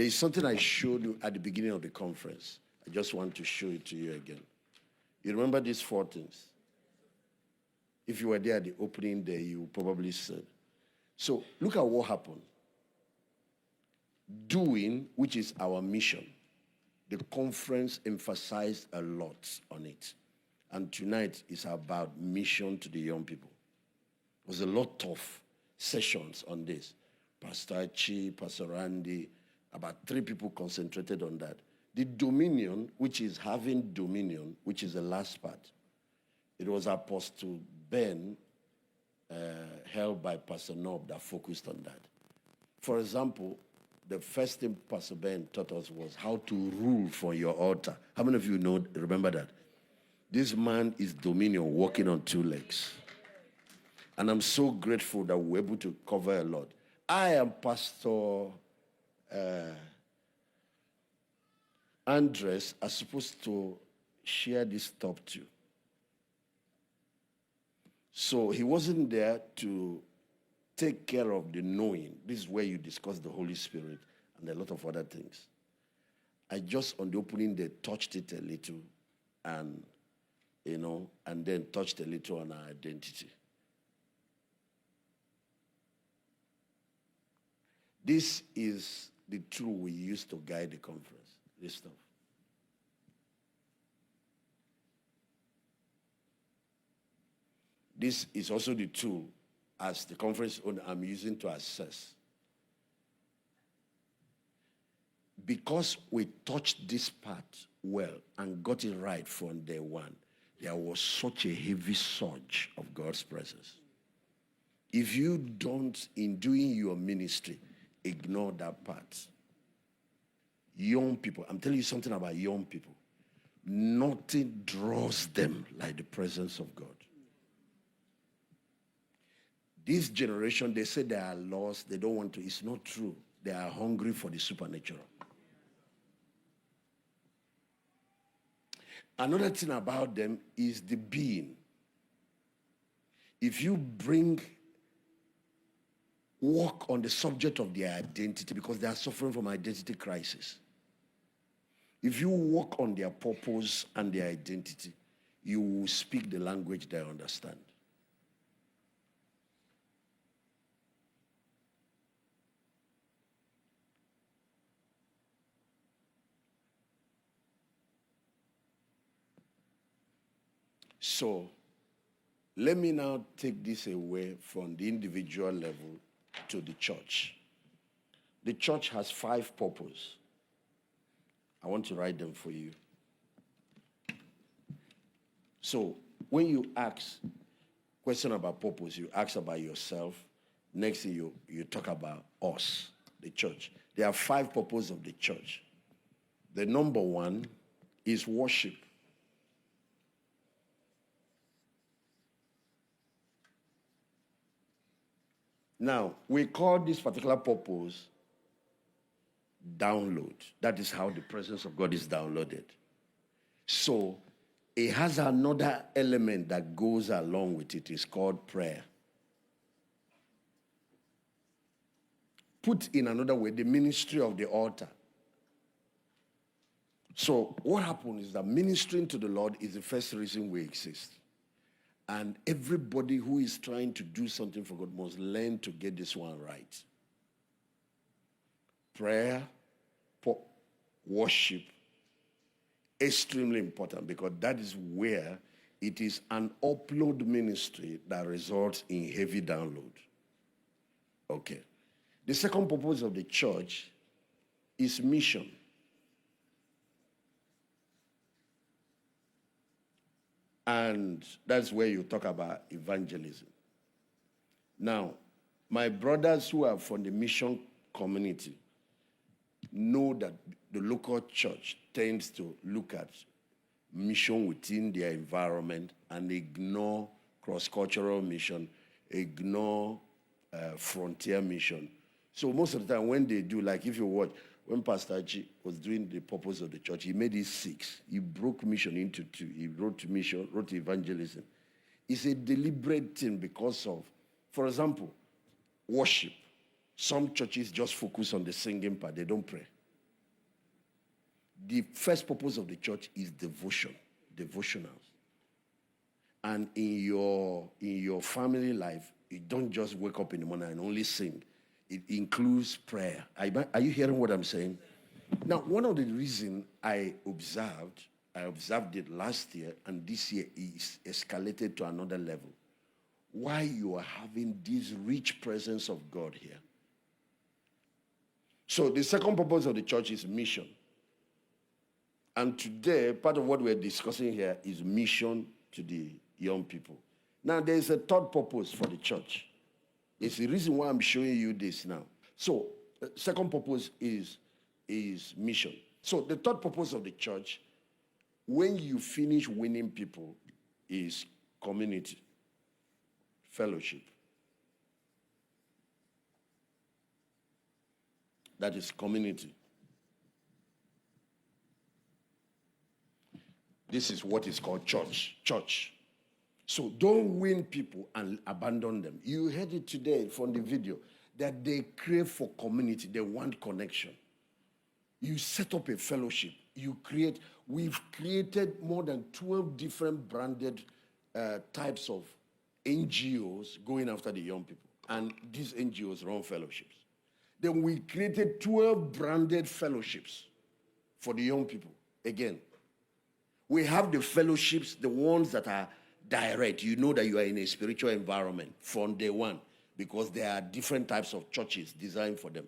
There is something I showed you at the beginning of the conference. I just want to show it to you again. You remember these 4 things? If you were there at the opening day, you probably said. So look at what happened. Doing, which is our mission. The conference emphasized a lot on it. And tonight is about mission to the young people. There was a lot of sessions on this. Pastor Chi, Pastor Randy, about 3 people concentrated on that. The dominion, which is having dominion, which is the last part. It was Apostle Ben, held by Pastor Nob, that focused on that. For example, the first thing Pastor Ben taught us was how to rule from your altar. How many of you remember that? This man is dominion, walking on 2 legs. And I'm so grateful that we're able to cover a lot. I am Pastor Andres are supposed to share this top too. So he wasn't there to take care of the knowing. This is where you discuss the Holy Spirit and a lot of other things. I just, on the opening day, touched it a little and, and then touched a little on our identity. This is the tool we use to guide the conference, this stuff. This is also the tool, as the conference owner, I'm using to assess. Because we touched this part well and got it right from day one, there was such a heavy surge of God's presence. If you don't, in doing your ministry, ignore that part. Young people, I'm telling you something about young people. Nothing draws them like the presence of God. This generation, they say they are lost, they don't want to. It's not true. They are hungry for the supernatural. Another thing about them is the being. If you work on the subject of their identity, because they are suffering from identity crisis. If you work on their purpose and their identity, you will speak the language they understand. So, let me now take this away from the individual level to the church. The church has 5 purposes. I want to write them for you. So, when you ask question about purpose, you ask about yourself. Next thing you talk about us, the church. There are 5 purposes of the church. The number 1 is worship. Now, we call this particular purpose download. That is how the presence of God is downloaded. So, it has another element that goes along with it. It's called prayer. Put in another way, the ministry of the altar. So, what happens is that ministering to the Lord is the first reason we exist. And everybody who is trying to do something for God must learn to get this one right. Prayer, worship, extremely important, because that is where it is an upload ministry that results in heavy download. Okay. The second purpose of the church is mission. And that's where you talk about evangelism. Now, my brothers who are from the mission community know that the local church tends to look at mission within their environment and ignore cross-cultural mission, ignore frontier mission. So most of the time when they do, like if you watch, when Pastor G was doing the purpose of the church, he made it 6. He broke mission into 2. He wrote mission, wrote evangelism. It's a deliberate thing because of, for example, worship. Some churches just focus on the singing part. They don't pray. the first purpose of the church is devotion, devotionals. And in your family life, you don't just wake up in the morning and only sing. It includes prayer. Are you hearing what I'm saying? Now, one of the reasons I observed it last year, and this year is escalated to another level. Why you are having this rich presence of God here. So the second purpose of the church is mission. And today, part of what we're discussing here is mission to the young people. Now, there is a third purpose for the church. It's the reason why I'm showing you this now. So, second purpose is mission. So, the third purpose of the church, when you finish winning people, is community, fellowship. That is community. This is what is called church. So don't win people and abandon them. You heard it today from the video that they crave for community. They want connection. You set up a fellowship. We've created more than 12 different branded types of NGOs going after the young people. And these NGOs run fellowships. Then we created 12 branded fellowships for the young people. Again, we have the fellowships, the ones that are direct. You know that you are in a spiritual environment from day one because there are different types of churches designed for them.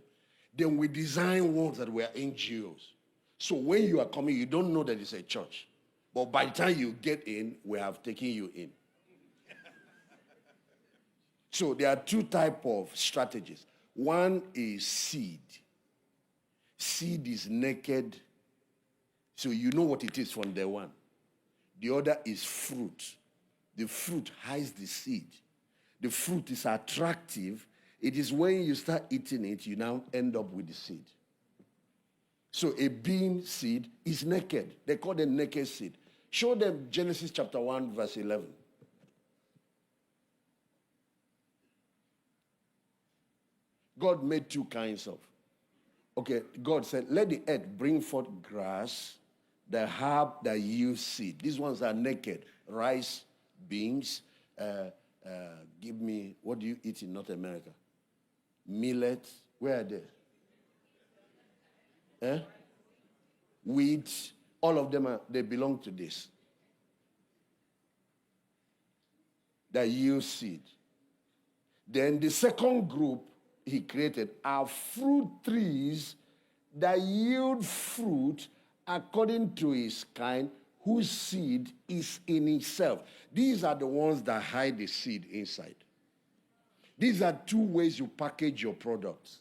Then we design ones that were NGOs. So when you are coming, you don't know that it's a church. But by the time you get in, we have taken you in. So there are two types of strategies. One is seed. Seed is naked. So you know what it is from day one. The other is fruit. The fruit hides the seed. The fruit is attractive. It is when you start eating it, you now end up with the seed. So a bean seed is naked. They call it naked seed. Show them Genesis chapter 1, verse 11. God made two kinds of. Okay, God said, let the earth bring forth grass, the herb that yields seed. These ones are naked. Rice, beans. Give me, what do you eat in North America? Millet. Where are they? Wheat. All of them, they belong to this. That yield seed. Then the second group he created are fruit trees that yield fruit according to his kind, whose seed is in itself. These are the ones that hide the seed inside. These are two ways you package your products.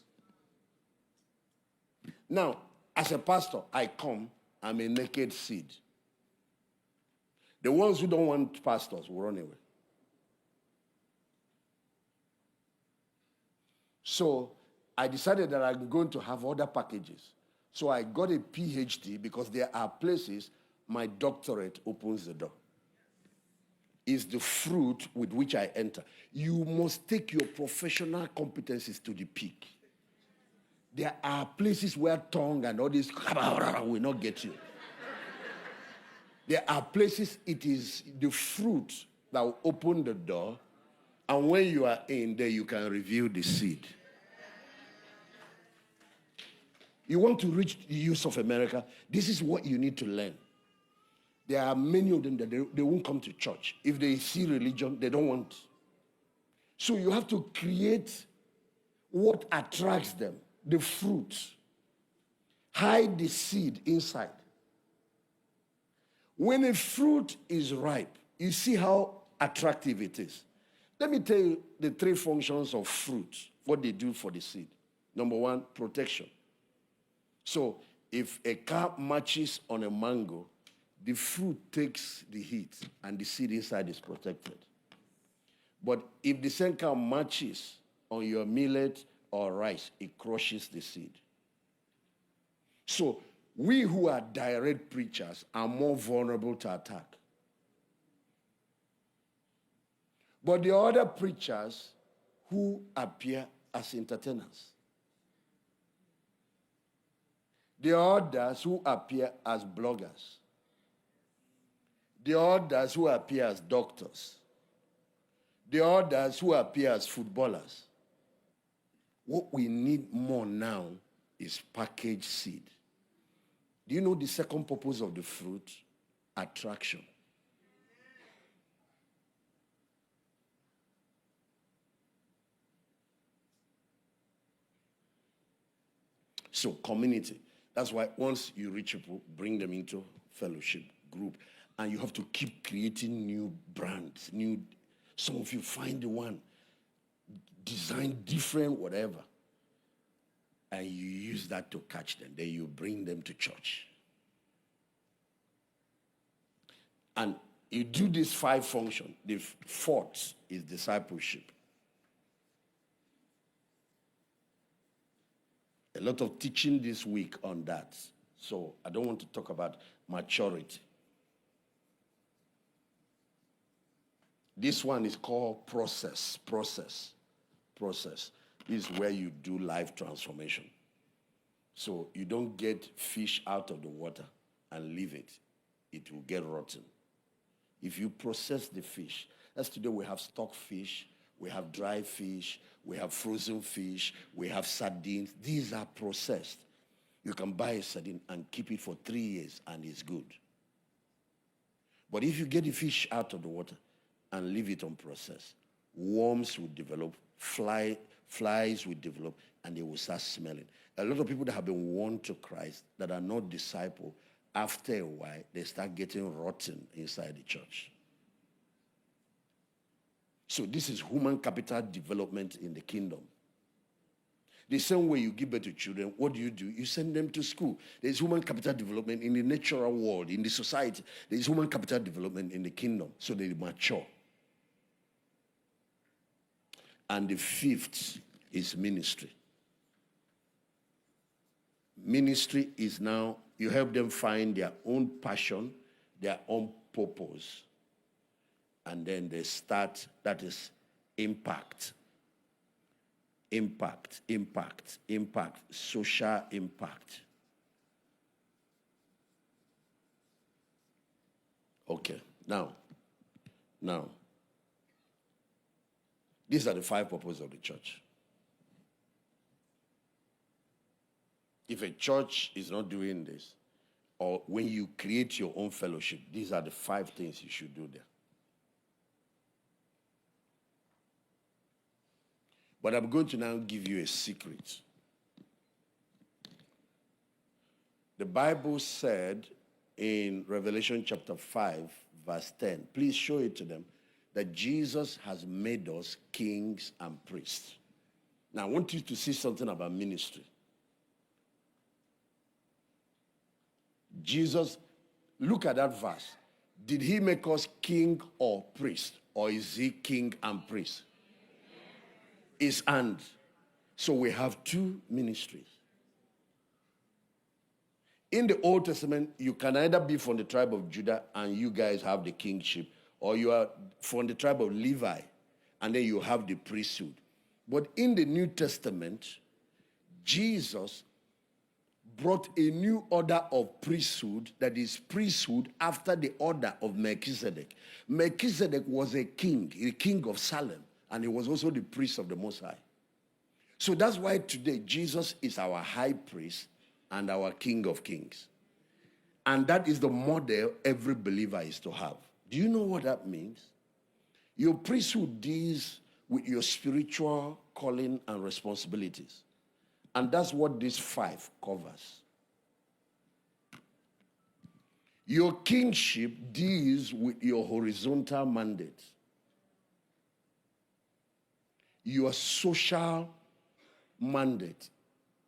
Now, as a pastor, I'm a naked seed. The ones who don't want pastors will run away. So I decided that I'm going to have other packages. So I got a PhD because there are places my doctorate opens the door. It's the fruit with which I enter. You must take your professional competencies to the peak. There are places where tongue and all this will not get you. There are places it is the fruit that will open the door, and when you are in there, you can reveal the seed. You want to reach the youth of America, this is what you need to learn. There are many of them that they won't come to church. If they see religion, they don't want. So you have to create what attracts them, the fruit. Hide the seed inside. When a fruit is ripe, you see how attractive it is. Let me tell you the three functions of fruit, what they do for the seed. Number one, protection. So if a car marches on a mango, the fruit takes the heat and the seed inside is protected. But if the same car marches on your millet or rice, it crushes the seed. So we who are direct preachers are more vulnerable to attack. But the other preachers who appear as entertainers, The others who appear as bloggers. The others who appear as doctors. The others who appear as footballers. What we need more now is packaged seed. Do you know the second purpose of the fruit? Attraction. So community. That's why once you reach people, bring them into fellowship group, and you have to keep creating new brands, some of you find the one, design different, whatever, and you use that to catch them. Then you bring them to church. And you do this 5 function. The fourth is discipleship. A lot of teaching this week on that. So I don't want to talk about maturity. This one is called process. This is where you do life transformation. So you don't get fish out of the water and leave it. It will get rotten. If you process the fish, as today we have stock fish, we have dry fish, we have frozen fish, we have sardines. These are processed. You can buy a sardine and keep it for 3 years and it's good. But if you get the fish out of the water and leave it unprocessed, worms will develop, flies will develop, and they will start smelling. A lot of people that have been won to Christ that are not disciples, after a while, they start getting rotten inside the church. So this is human capital development in the kingdom. The same way you give birth to children, what do? You send them to school. There's human capital development in the natural world, in the society. There's human capital development in the kingdom, so they mature. And the fifth is ministry. Ministry is now, you help them find their own passion, their own purpose, and then they start, that is impact, social impact. Okay, now, these are the 5 purposes of the church. If a church is not doing this, or when you create your own fellowship, these are the 5 things you should do there. But I'm going to now give you a secret. The Bible said in Revelation chapter 5, verse 10, please show it to them, that Jesus has made us kings and priests. Now, I want you to see something about ministry. Jesus, look at that verse. Did he make us king or priest? Or is he king and priest? Is and. So we have 2 ministries. In the Old Testament, you can either be from the tribe of Judah and you guys have the kingship, or you are from the tribe of Levi and then you have the priesthood. But in the New Testament, Jesus brought a new order of priesthood, that is priesthood after the order of Melchizedek. Melchizedek was a king of Salem, and he was also the priest of the Most High. So that's why today Jesus is our high priest and our King of Kings. And that is the model every believer is to have. Do you know what that means? Your priesthood deals with your spiritual calling and responsibilities. And that's what this 5 covers. Your kingship deals with your horizontal mandate. Your social mandate.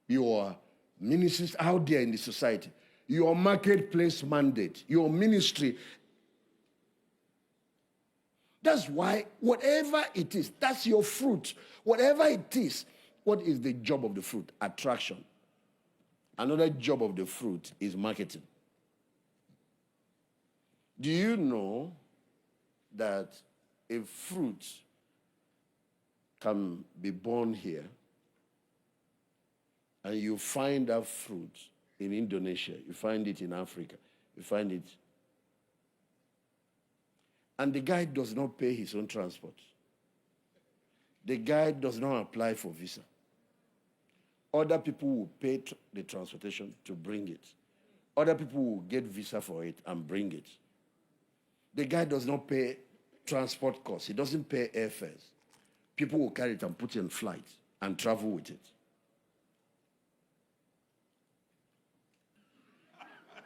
Your ministries out there in the society. Your marketplace mandate. Your ministry. That's why whatever it is, that's your fruit. Whatever it is, what is the job of the fruit? Attraction. Another job of the fruit is marketing. Do you know that a fruit can be born here and you find that fruit in Indonesia. You find it in Africa. You find it. And the guy does not pay his own transport. The guy does not apply for visa. Other people will pay the transportation to bring it. Other people will get visa for it and bring it. The guy does not pay transport costs. He doesn't pay airfares. People will carry it and put it in flight and travel with it.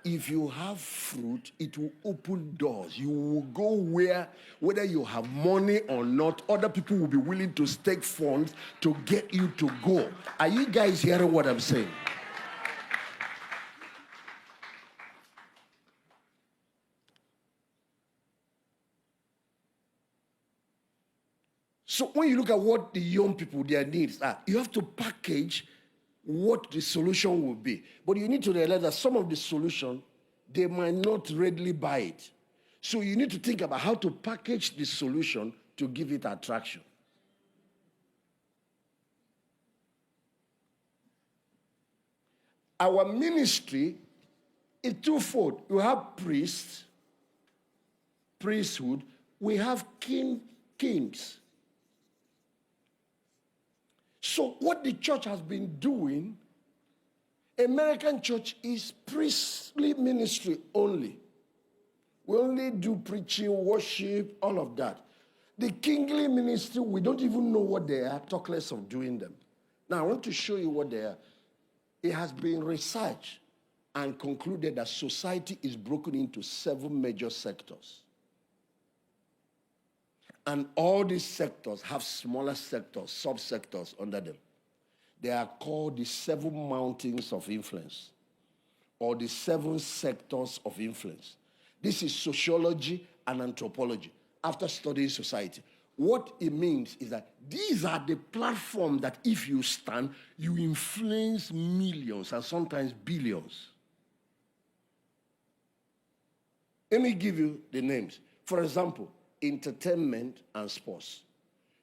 If you have fruit, it will open doors. You will go whether you have money or not, other people will be willing to stake funds to get you to go. Are you guys hearing what I'm saying? So when you look at what the young people, their needs are, you have to package what the solution will be. But you need to realize that some of the solution, they might not readily buy it. So you need to think about how to package the solution to give it attraction. Our ministry is twofold. You have priests, priesthood. We have kings. So what the church has been doing, American church is priestly ministry only. We only do preaching, worship, all of that. The kingly ministry, we don't even know what they are, talk less of doing them. Now, I want to show you what they are. It has been researched and concluded that society is broken into 7 major sectors. And all these sectors have smaller sectors, subsectors under them. They are called the 7 mountains of influence, or the 7 sectors of influence. This is sociology and anthropology after studying society. What it means is that these are the platform that if you stand, you influence millions and sometimes billions. Let me give you the names. For example, entertainment and sports.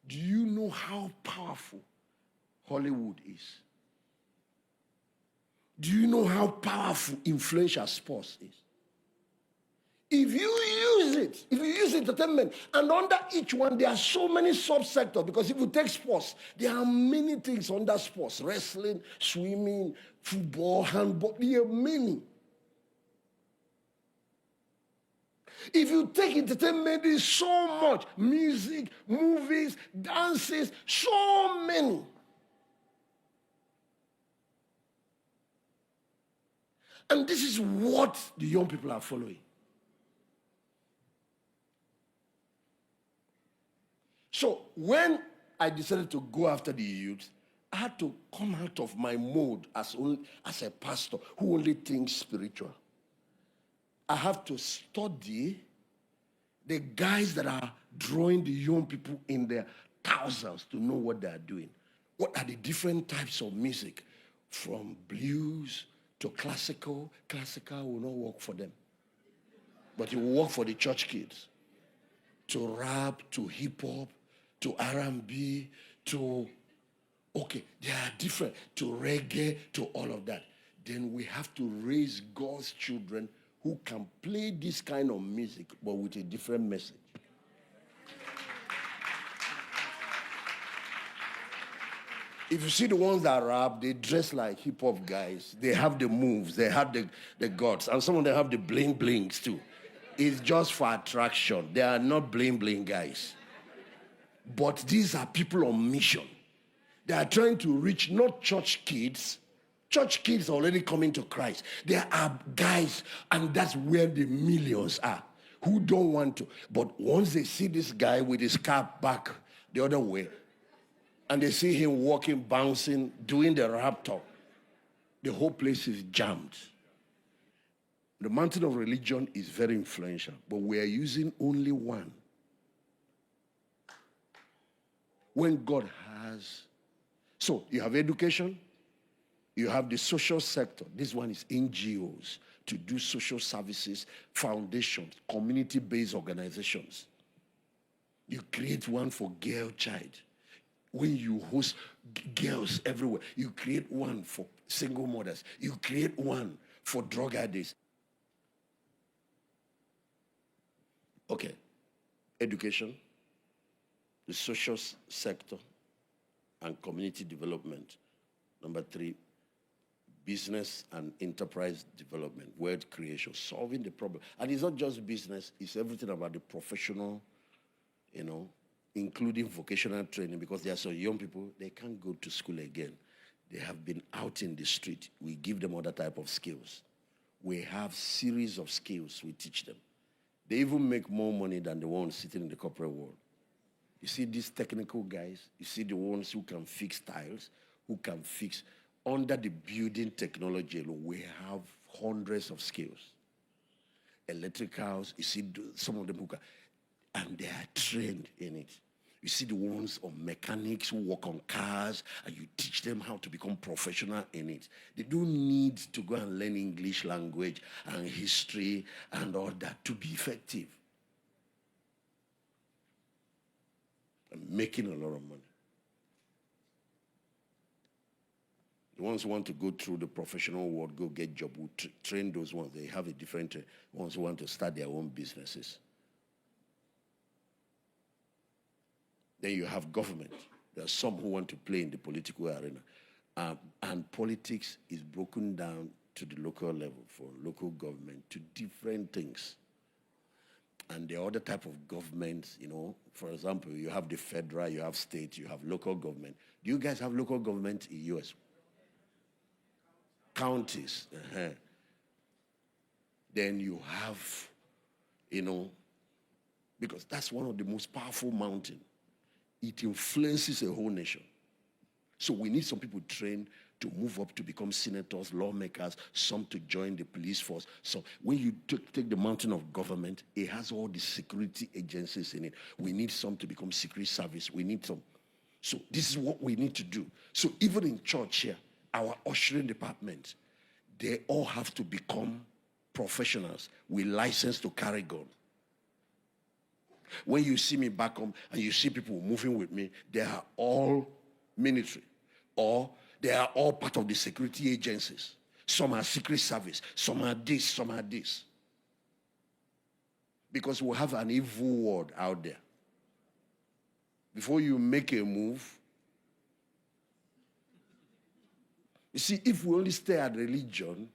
Do you know how powerful Hollywood is? Do you know how powerful influential sports is? If you use entertainment, and under each one, there are so many subsectors, because if you take sports, there are many things under sports: wrestling, swimming, football, handball, there are many. If you take entertainment, there's so much: music, movies, dances, so many. And this is what the young people are following. So when I decided to go after the youth, I had to come out of my mode as a pastor who only thinks spiritual. I have to study the guys that are drawing the young people in their thousands to know what they are doing. What are the different types of music? From blues to classical. Classical will not work for them, but it will work for the church kids. To rap, to hip-hop, to R&B, to, they are different, to reggae, to all of that. Then we have to raise God's children who can play this kind of music, but with a different message. If you see the ones that rap, they dress like hip-hop guys. They have the moves, they have the guts, and some of them have the bling-blings too. It's just for attraction. They are not bling-bling guys. But these are people on mission. They are trying to reach not church kids. Church kids are already coming to Christ. There are guys, and that's where the millions are, who don't want to. But once they see this guy with his cap back the other way, and they see him walking, bouncing, doing the rap talk, the whole place is jammed. The mountain of religion is very influential, but we are using only one. When God has... So you have education, you have the social sector. This one is NGOs, to do social services, foundations, community-based organizations. You create one for girl child. When you host girls everywhere, you create one for single mothers. You create one for drug addicts. Okay. Education, the social sector, and community development. Number 3, business and enterprise development, wealth creation, solving the problem. And it's not just business, it's everything about the professional, including vocational training, because there are some young people, they can't go to school again. They have been out in the street. We give them other type of skills. We have series of skills we teach them. They even make more money than the ones sitting in the corporate world. You see these technical guys, you see the ones who can fix tiles, who can fix. Under the building technology, we have hundreds of skills. Electricals, you see some of them who can, and they are trained in it. You see the ones of mechanics who work on cars, and you teach them how to become professional in it. They don't need to go and learn English language and history and all that to be effective. And making a lot of money. The ones who want to go through the professional world, go get job, who train those ones. They have a different ones who want to start their own businesses. Then you have government. There are some who want to play in the political arena. And politics is broken down to the local level for local government to different things. And the other type of governments, for example, you have the federal, you have state, you have local government. Do you guys have local government in the U.S.? Counties. Then you have, because that's one of the most powerful mountains. It influences a whole nation. So we need some people trained to move up to become senators, lawmakers, some to join the police force. So when you take the mountain of government, it has all the security agencies in it. We need some to become secret service. We need some. So this is what we need to do. So even in church here, our ushering department, they all have to become professionals with license to carry gun. When you see me back home and you see people moving with me, they are all military, or they are all part of the security agencies. Some are secret service, some are this, some are this. Because we have an evil world out there. Before you make a move, you see, if we only stay at religion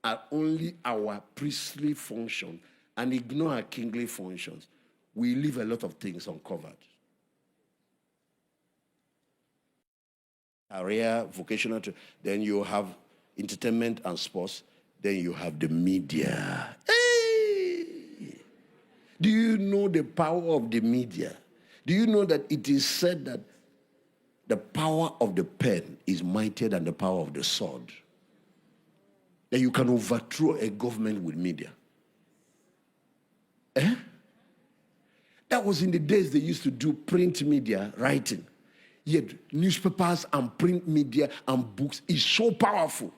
and only our priestly function and ignore our kingly functions, we leave a lot of things uncovered. Career, vocational, then you have entertainment and sports, then you have the media. Hey! Do you know the power of the media? Do you know that it is said that the power of the pen is mightier than the power of the sword? That you can overthrow a government with media. That was in the days they used to do print media writing. Yet newspapers and print media and books is so powerful.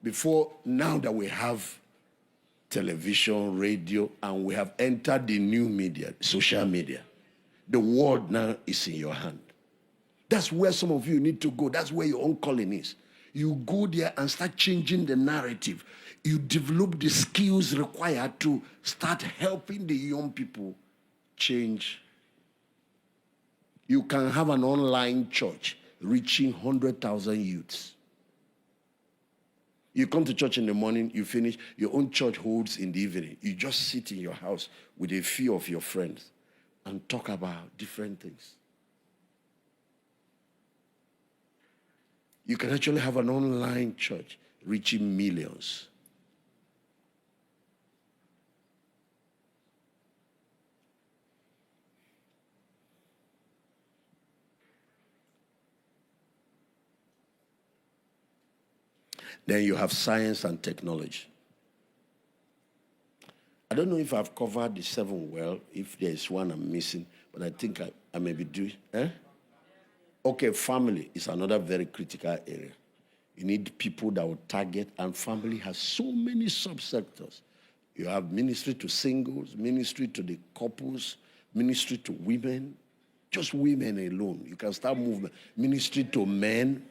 Before now that we have television, radio, and we have entered the new media, social media, the world now is in your hand. That's where some of you need to go. That's where your own calling is. You go there and start changing the narrative. You develop the skills required to start helping the young people change. You can have an online church reaching 100,000 youths. You come to church in the morning, you finish, your own church holds in the evening. You just sit in your house with a few of your friends and talk about different things. You can actually have an online church reaching millions. Then you have science and technology. I don't know if I've covered the 7 well, if there is one I'm missing, but I think I may be doing. Okay, family is another very critical area. You need people that will target, and family has so many subsectors. You have ministry to singles, ministry to the couples, ministry to women, just women alone. You can start movement. Ministry to men.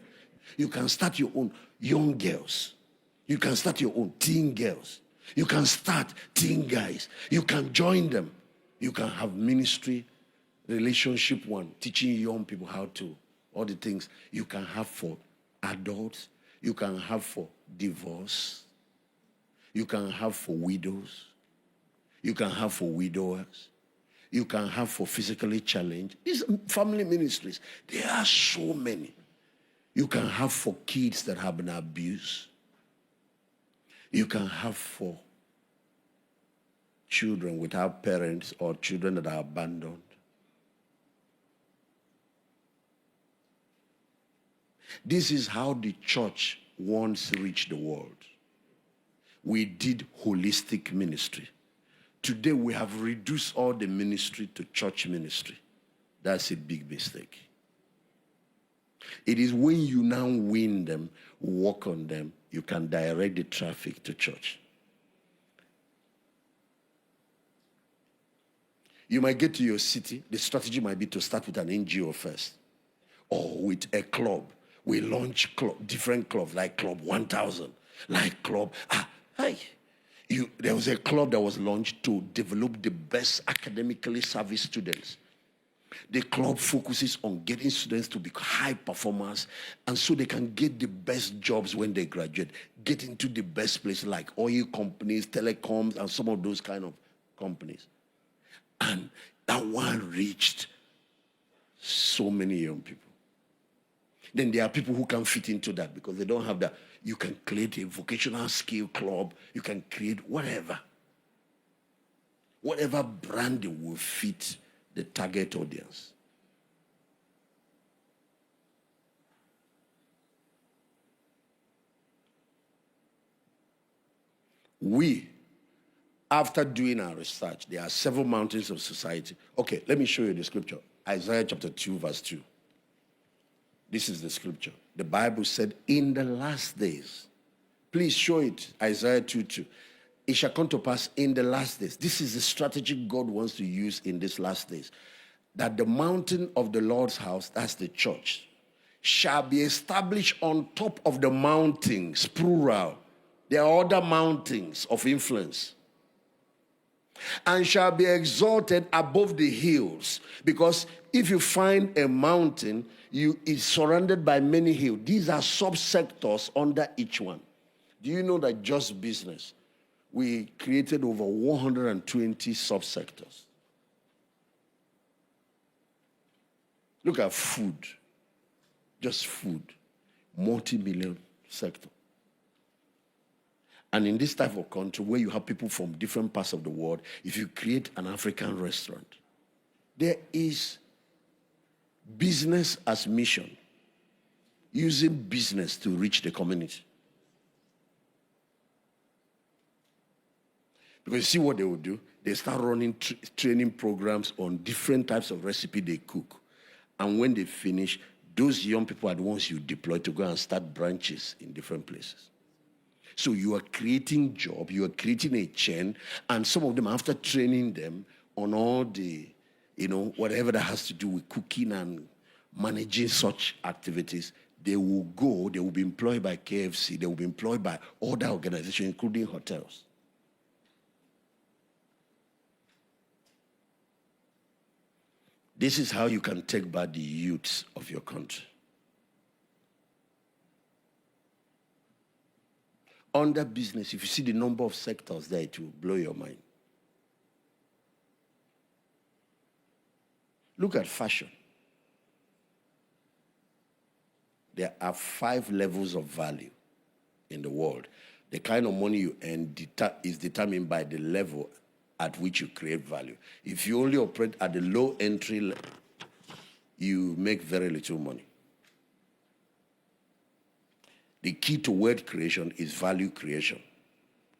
You can start your own young girls. You can start your own teen girls. You can start teen guys. You can join them. You can have ministry, relationship one, teaching young people how to, all the things you can have for adults. You can have for divorce. You can have for widows. You can have for widowers. You can have for physically challenged. These family ministries, there are so many. You can have for kids that have been abused. You can have for children without parents or children that are abandoned. This is how the church once reached the world. We did holistic ministry. Today we have reduced all the ministry to church ministry. That's a big mistake. It is when you now win them, work on them, you can direct the traffic to church. You might get to your city. The strategy might be to start with an NGO first, or with a club. We launch different clubs, like Club 1000, like Club. There was a club that was launched to develop the best academically savvy students. The club focuses on getting students to be high performers, and so they can get the best jobs when they graduate, get into the best places like oil companies, telecoms, and some of those kind of companies. And that one reached so many young people. Then there are people who can't fit into that because they don't have that. You can create a vocational skill club. You can create whatever. Whatever branding will fit the target audience. We, after doing our research, there are several mountains of society. Okay, let me show you the scripture. Isaiah chapter 2, verse 2. This is the scripture. The Bible said, in the last days, please show it, Isaiah 2:2. It shall come to pass in the last days. This is the strategy God wants to use in these last days. That the mountain of the Lord's house, that's the church, shall be established on top of the mountains, plural. There are other mountains of influence. And shall be exalted above the hills. Because if you find a mountain, it's surrounded by many hills. These are subsectors under each one. Do you know that just business, we created over 120 subsectors? Look at food. Just food. Multi-million sector. And in this type of country where you have people from different parts of the world, if you create an African restaurant, there is business as mission, using business to reach the community. Because you see what they will do? They start running training programs on different types of recipe they cook. And when they finish, those young people are the ones you deploy to go and start branches in different places. So you are creating job, you are creating a chain, and some of them, after training them on all the, whatever that has to do with cooking and managing such activities, they will be employed by KFC, they will be employed by other organizations, including hotels. This is how you can take back the youths of your country. Under business, if you see the number of sectors there, it will blow your mind. Look at fashion. There are 5 levels of value in the world. The kind of money you earn is determined by the level at which you create value. If you only operate at the low entry level, you make very little money. The key to wealth creation is value creation.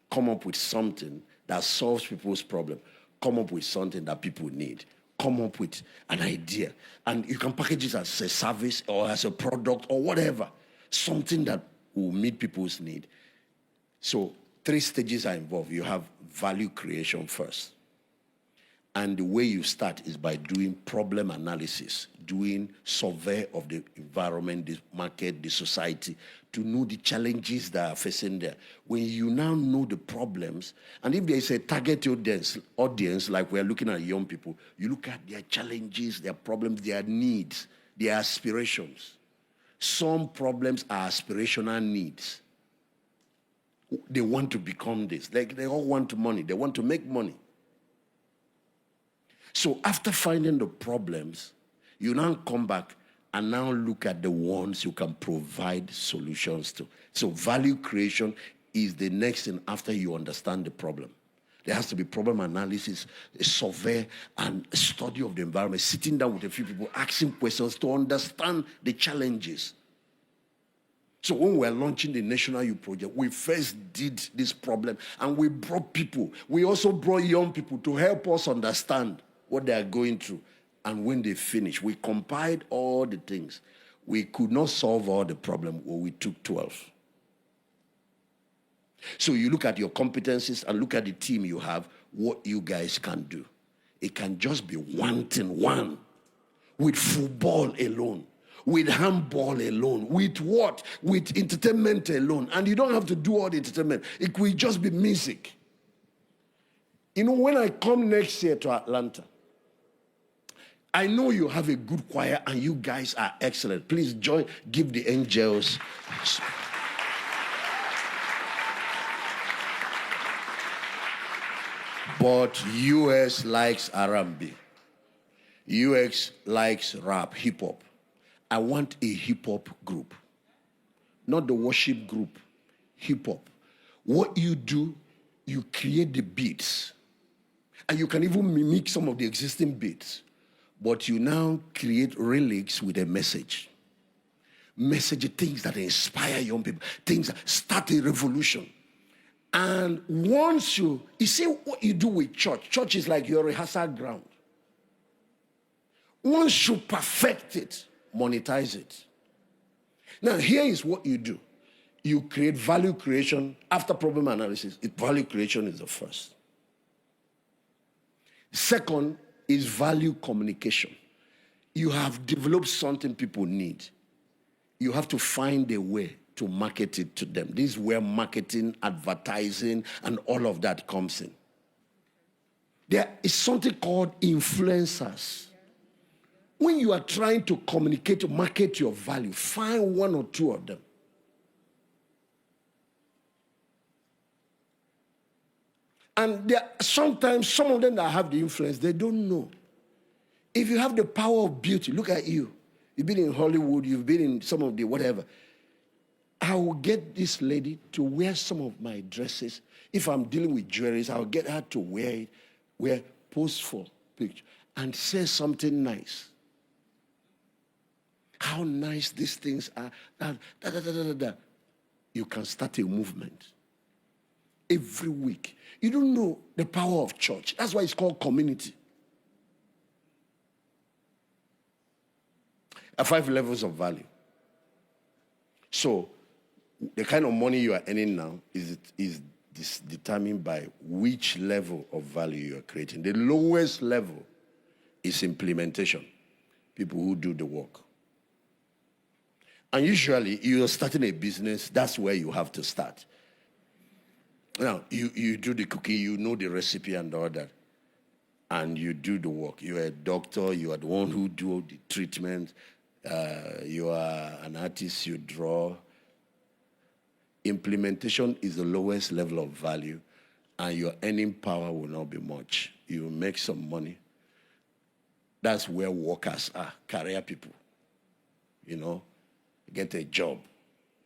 Come up with something that solves people's problem. Come up with something that people need. Come up with an idea. And you can package it as a service or as a product or whatever. Something that will meet people's need. So 3 stages are involved. You have value creation first. And the way you start is by doing problem analysis, doing survey of the environment, the market, the society, to know the challenges that are facing there. When you now know the problems, and if there is a target audience, like we're looking at young people, you look at their challenges, their problems, their needs, their aspirations. Some problems are aspirational needs. They want to become this. Like they all want money. They want to make money. So after finding the problems, you now come back and now look at the ones you can provide solutions to. So value creation is the next thing after you understand the problem. There has to be problem analysis, a survey, and a study of the environment, sitting down with a few people, asking questions to understand the challenges. So when we were launching the National Youth Project, we first did this problem, and we brought people. We also brought young people to help us understand what they are going through. And when they finished, we compiled all the things. We could not solve all the problems, well, we took 12. So you look at your competencies and look at the team you have, what you guys can do. It can just be one thing, one. With football alone, with handball alone, with what? With entertainment alone. And you don't have to do all the entertainment. It could just be music. You know, when I come next year to Atlanta, I know you have a good choir and you guys are excellent. Please give the angels. But US likes R&B. US likes rap, hip-hop. I want a hip-hop group. Not the worship group, hip-hop. What you do, you create the beats. And you can even mimic some of the existing beats. But you now create lyrics with a message. Message, things that inspire young people. Things that start a revolution. And once you see what you do with church. Church is like your rehearsal ground. Once you perfect it, monetize it. Now, here is what you do. You create value creation after problem analysis. Value creation is the first. Second is value communication. You have developed something people need. You have to find a way to market it to them. This is where marketing, advertising, and all of that comes in. There is something called influencers. When you are trying to communicate, to market your value, find one or two of them. And there are sometimes some of them that have the influence, they don't know. If you have the power of beauty, look at you. You've been in Hollywood, you've been in some of the whatever. I will get this lady to wear some of my dresses. If I'm dealing with jewelry, I'll get her to wear postful picture and say something nice. How nice these things are. You can start a movement. Every week. You don't know the power of church. That's why it's called community. 5 levels of value. So, the kind of money you are earning now is determined by which level of value you are creating. The lowest level is implementation. People who do the work. And usually, you're starting a business, that's where you have to start. Now, you do the cooking, you know the recipe and all that, and you do the work. You're a doctor, you are the one who do the treatment, you are an artist, you draw. Implementation is the lowest level of value, and your earning power will not be much. You will make some money. That's where workers are, career people. You know, get a job.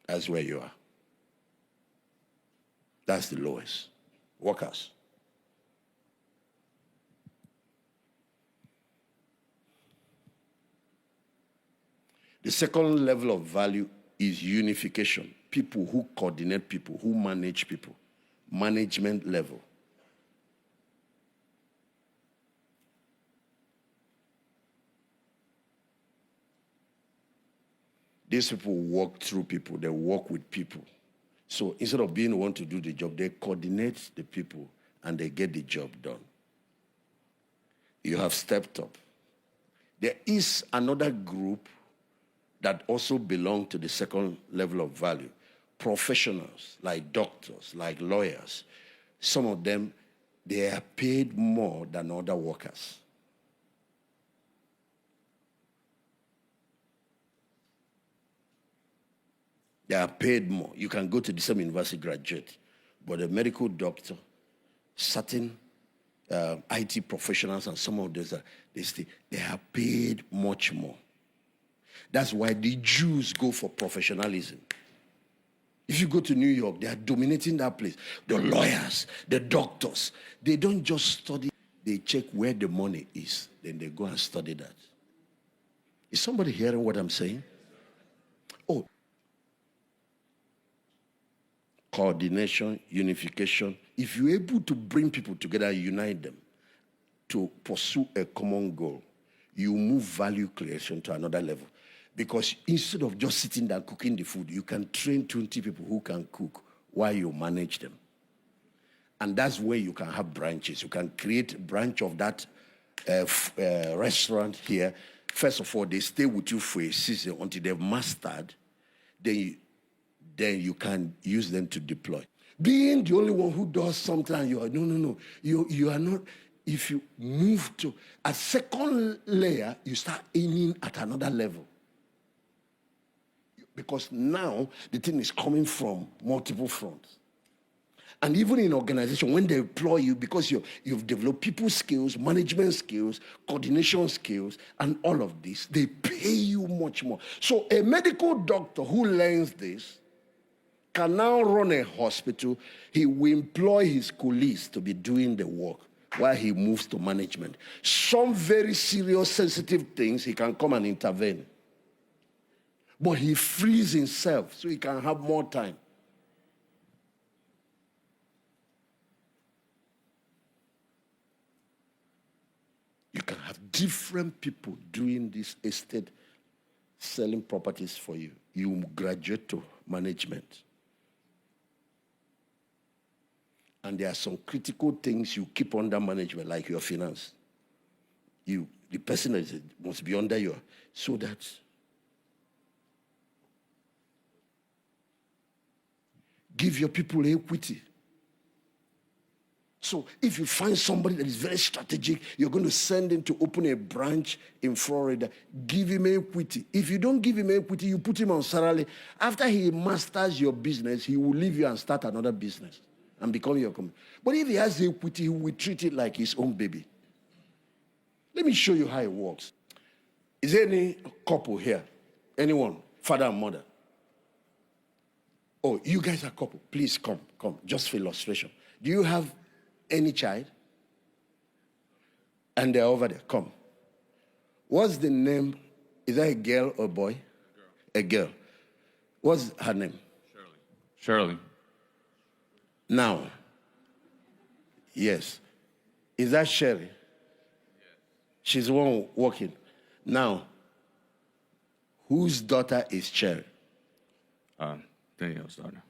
That's where you are. That's the lowest. Workers. The second level of value is unification. People who coordinate people, who manage people. Management level. These people walk through people. They work with people. So instead of being the one to do the job, they coordinate the people and they get the job done. You have stepped up. There is another group that also belong to the second level of value. Professionals, like doctors, like lawyers. Some of them, they are paid more than other workers. They are paid more. You can go to the same university graduate, but a medical doctor, certain IT professionals, and some of those, they are paid much more. That's why the Jews go for professionalism. If you go to New York, they are dominating that place. The lawyers, the doctors, they don't just study, they check where the money is. Then they go and study that. Is somebody hearing what I'm saying? Oh. Coordination, unification. If you're able to bring people together, unite them to pursue a common goal, you move value creation to another level. Because instead of just sitting there cooking the food, you can train 20 people who can cook while you manage them. And that's where you can have branches. You can create a branch of that restaurant here. First of all, they stay with you for a season until they've mastered. Then you can use them to deploy. Being the only one who does something, you are, no. You are not. If you move to a second layer, you start aiming at another level. Because now the thing is coming from multiple fronts. And even in organization, when they employ you, because you've developed people skills, management skills, coordination skills, and all of this, they pay you much more. So a medical doctor who learns this can now run a hospital. He will employ his colleagues to be doing the work while he moves to management. Some very serious, sensitive things, he can come and intervene. But he frees himself so he can have more time. You can have different people doing this estate, selling properties for you. You graduate to management. And there are some critical things you keep under management, like your finance. The person that must be under you, so that give your people equity. So if you find somebody that is very strategic, you're going to send him to open a branch in Florida, give him equity. If you don't give him equity, you put him on salary. After he masters your business, he will leave you and start another business and become your company. But if he has equity, he will treat it like his own baby. Let me show you how it works. Is there any couple here? Anyone? Father and mother? Oh, you guys are a couple. Please come. Just for illustration. Do you have any child? And they're over there. Come. What's the name? Is that a girl or a boy? A girl. What's her name? Shirley. Now. Yes. Is that Sherry? Yes. She's the one walking. Now, whose daughter is Sherry? Daniel's daughter.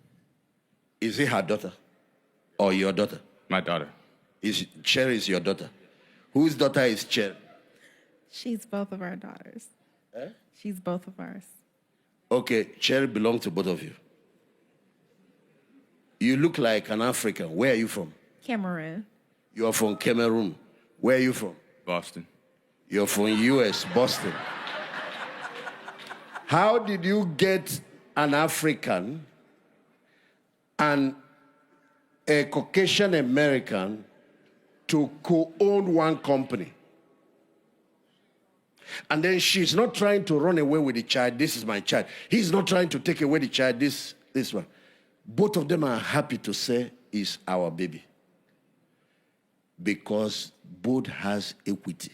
Is it her daughter? Or your daughter? My daughter. Cherry is your daughter? Whose daughter is Cherry? She's both of our daughters. Eh? She's both of ours. Okay, Cherry belongs to both of you. You look like an African. Where are you from? Cameroon. You are from Cameroon. Where are you from? Boston. You're from US, Boston. How did you get an African and a Caucasian American to co-own one company? And then she's not trying to run away with the child. This is my child. He's not trying to take away the child. This one. Both of them are happy to say is our baby. Because both has equity.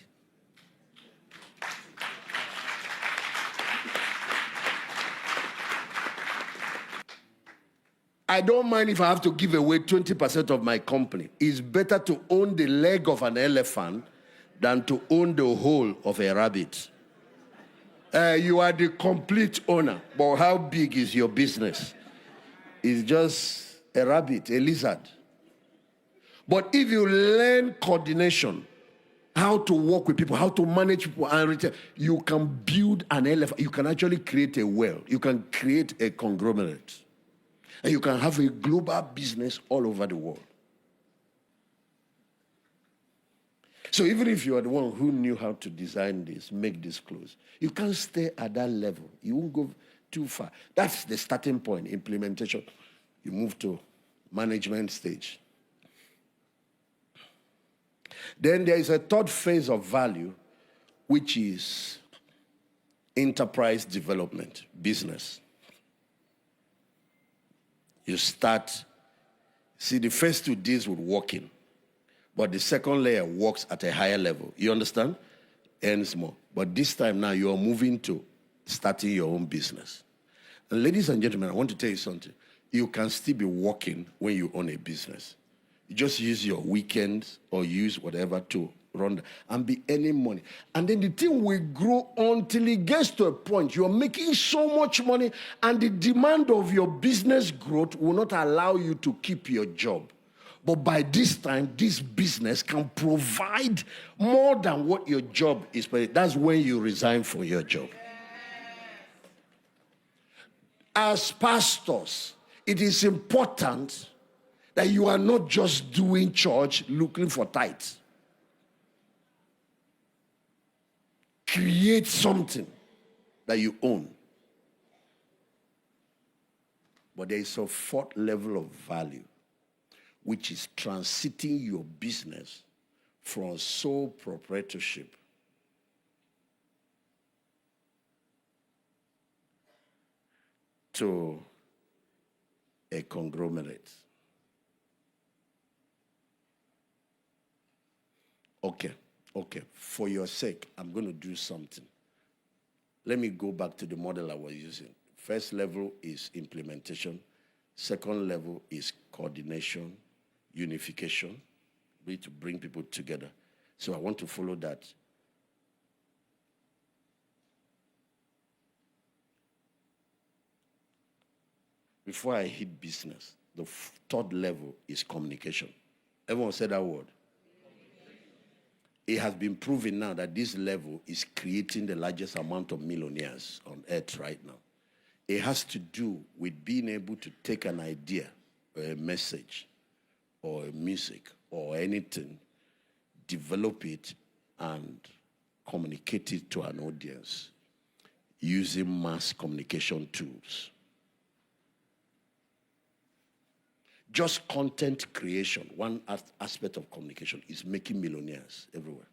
I don't mind if I have to give away 20% of my company. It's better to own the leg of an elephant than to own the whole of a rabbit. You are the complete owner, but how big is your business? It's just a rabbit, a lizard. But if you learn coordination how to work with people, how to manage people and return. You can build an elephant. You can actually create a well. You can create a conglomerate. And you can have a global business all over the world. So even if you are the one who knew how to design this, make this clothes, you can't stay at that level. You won't go too far. That's the starting point, implementation. You move to management stage. Then there is a third phase of value, which is enterprise development, business. You start, see, the first two deals with working, but the second layer works at a higher level. You understand? Earns more. But this time now you are moving to starting your own business. And ladies and gentlemen, I want to tell you something. You can still be working when you own a business. You just use your weekends or use whatever to run and be earning money. And then the thing will grow until it gets to a point you're making so much money and the demand of your business growth will not allow you to keep your job. But by this time, this business can provide more than what your job is. That's when you resign from your job. As pastors, it is important that you are not just doing church looking for tithes. Create something that you own. But there is a fourth level of value, which is transiting your business from sole proprietorship to a conglomerate. Okay. For your sake, I'm going to do something. Let me go back to the model I was using. First level is implementation. Second level is coordination, unification, to bring people together. So I want to follow that. Before I hit business, the third level is communication. Everyone said that word. It has been proven now that this level is creating the largest amount of millionaires on earth right now. It has to do with being able to take an idea or a message or a music or anything, develop it and communicate it to an audience using mass communication tools. Just content creation, one aspect of communication, is making millionaires everywhere.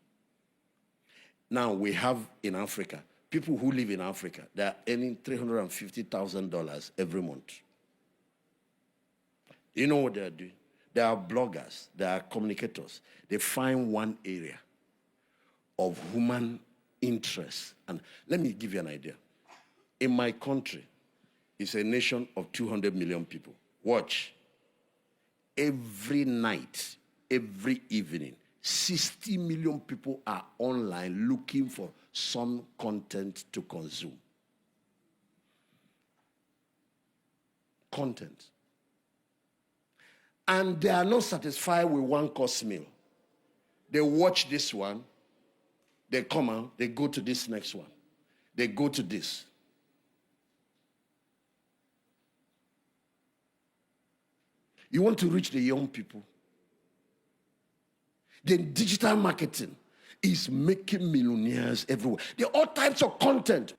Now we have in Africa, people who live in Africa, they are earning $350,000 every month. You know what they are doing? They are bloggers, they are communicators. They find one area of human interest. And let me give you an idea. In my country, it's a nation of 200 million people. Watch. Every night, every evening, 60 million people are online looking for some content to consume. Content. And they are not satisfied with one course meal. They watch this one, they come out, they go to this next one. They go to this. You want to reach the young people. Then digital marketing is making millionaires everywhere. There are all types of content.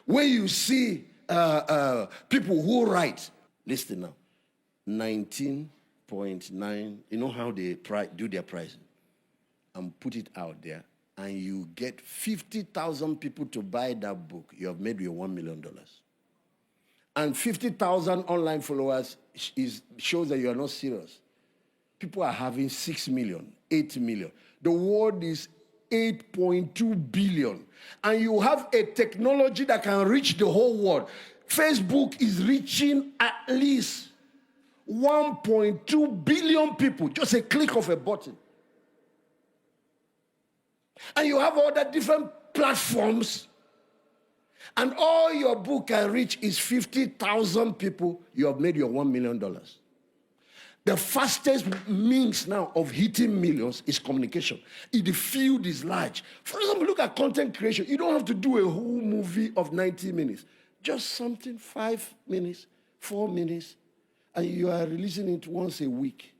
Where you see people who write, listen now, 19.9, you know how they do their pricing, and put it out there, and you get 50,000 people to buy that book, you have made your $1 million. And 50,000 online followers shows that you are not serious. People are having 6 million, 8 million. The world is 8.2 billion. And you have a technology that can reach the whole world. Facebook is reaching at least 1.2 billion people. Just a click of a button. And you have all the different platforms. And all your book can reach is 50,000 people. You have made your $1 million. The fastest means now of hitting millions is communication. If the field is large. For example, look at content creation. You don't have to do a whole movie of 90 minutes. Just something, 5 minutes, 4 minutes, and you are releasing it once a week.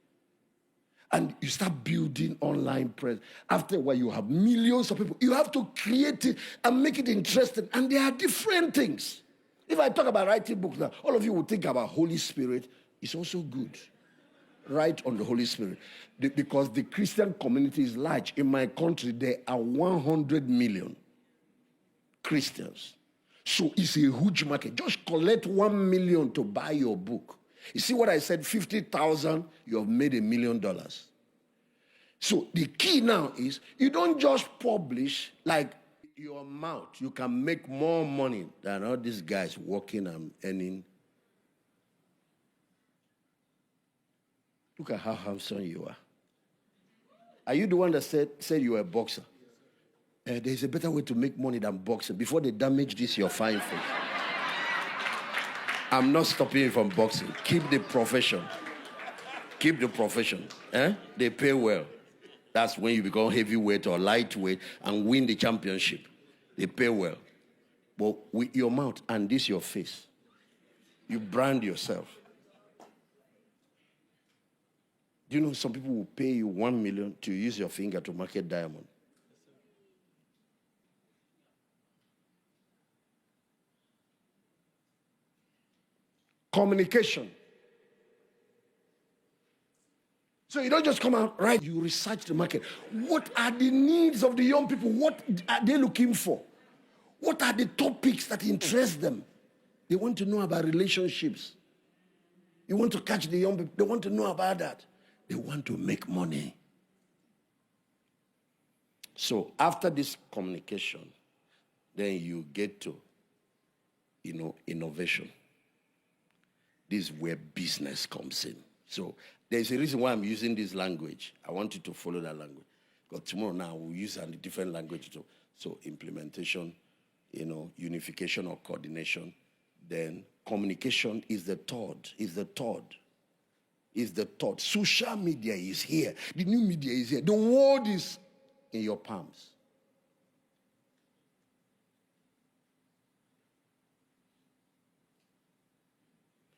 And you start building online presence. After a while, you have millions of people. You have to create it and make it interesting. And there are different things. If I talk about writing books now, all of you will think about Holy Spirit. It's also good. Write on the Holy Spirit. Because the Christian community is large. In my country, there are 100 million Christians. So it's a huge market. Just collect 1 million to buy your book. You see what I said? 50,000, you have made $1 million. So the key now is you don't just publish like your mouth. You can make more money than all these guys working and earning. Look at how handsome you are. Are you the one that said you were a boxer? There's a better way to make money than boxing. Before they damage this, your fine face. I'm not stopping you from boxing. Keep the profession. Keep the profession. They pay well. That's when you become heavyweight or lightweight and win the championship. They pay well. But with your mouth and this your face, you brand yourself. Do you know some people will pay you 1 million to use your finger to market diamond? Communication. So you don't just come out, right? You research the market. What are the needs of the young people? What are they looking for? What are the topics that interest them? They want to know about relationships. You want to catch the young people. They want to know about that. They want to make money. So after this communication, then you get to, innovation. This is where business comes in. So there's a reason why I'm using this language. I want you to follow that language. Because tomorrow now we'll use a different language too. So implementation, unification or coordination. Then communication is the third. Social media is here. The new media is here. The world is in your palms.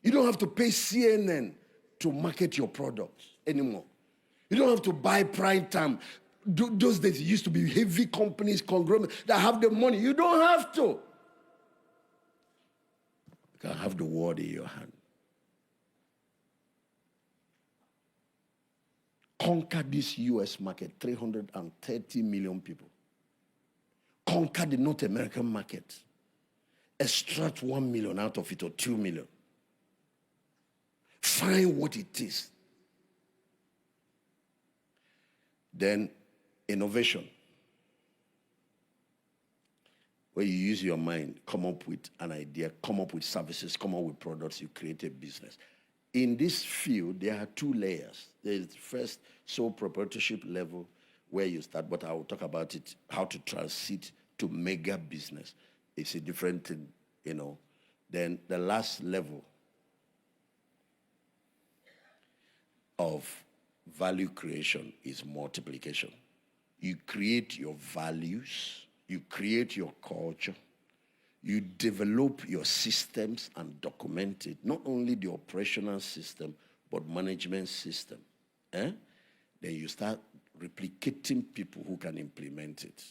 You don't have to pay CNN to market your products anymore. You don't have to buy prime time. Those days it used to be heavy companies, conglomerates that have the money. You don't have to. You can have the world in your hand. Conquer this US market, 330 million people. Conquer the North American market. Extract 1 million out of it or 2 million. Find what it is. Then innovation. Where you use your mind, come up with an idea, come up with services, come up with products, you create a business. In this field, there are 2 layers. There's the first sole proprietorship level where you start, but I will talk about it, how to transit to mega business. It's a different thing, Then the last level of value creation is multiplication. You create your values, you create your culture, you develop your systems and document it, not only the operational system, but management system. Then you start replicating people who can implement it.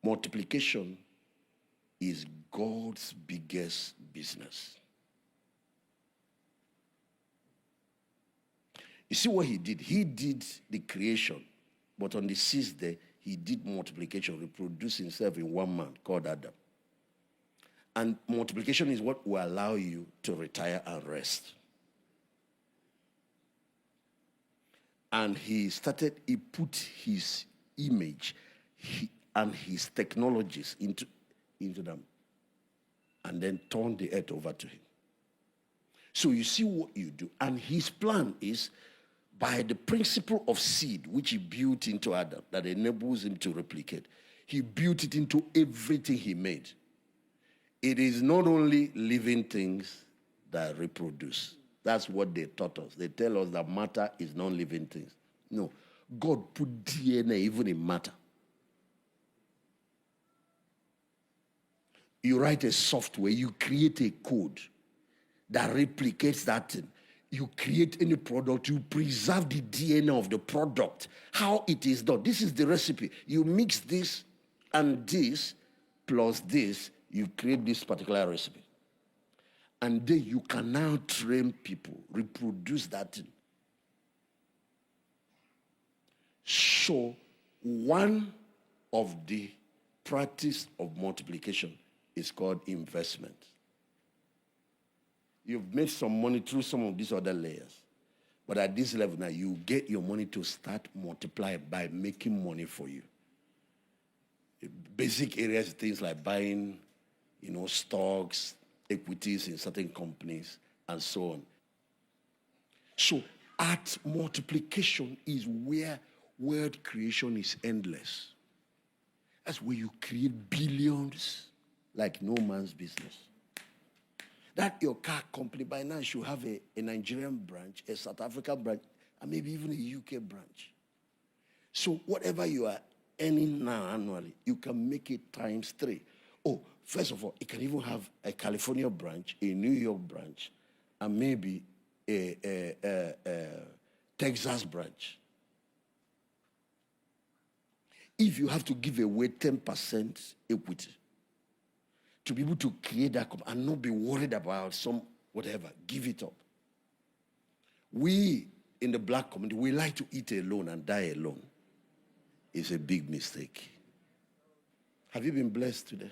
Multiplication is God's biggest business. You see what he did? He did the creation, but on the 6th day, he did multiplication, reproduce himself in one man called Adam. And multiplication is what will allow you to retire and rest. And he put his image and his technologies into them, and then turned the earth over to him. So you see what you do. And his plan is, by the principle of seed, which he built into Adam, that enables him to replicate, he built it into everything he made. It is not only living things, that reproduce. That's what they taught us. They tell us that matter is non-living things. No. God put DNA even in matter. You write a software, you create a code that replicates that thing. You create any product, you preserve the DNA of the product, how it is done. This is the recipe. You mix this and this plus this, you create this particular recipe. And then you can now train people, reproduce that thing. So one of the practice of multiplication is called investment. You've made some money through some of these other layers. But at this level now, you get your money to start multiplying by making money for you. Basic areas, things like buying, stocks, equities in certain companies, and so on. So at multiplication is where word creation is endless. That's where you create billions like no man's business. That your car company by now should have a Nigerian branch, a South African branch, and maybe even a UK branch. So whatever you are earning now annually, you can make it times 3. Oh, first of all, it can even have a California branch, a New York branch, and maybe a Texas branch. If you have to give away 10% equity to be able to create that company and not be worried about some whatever, give it up. We in the black community, we like to eat alone and die alone. It's a big mistake. Have you been blessed today?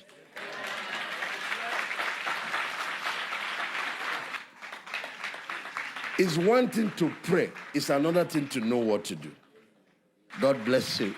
It's one thing to pray. It's another thing to know what to do. God bless you.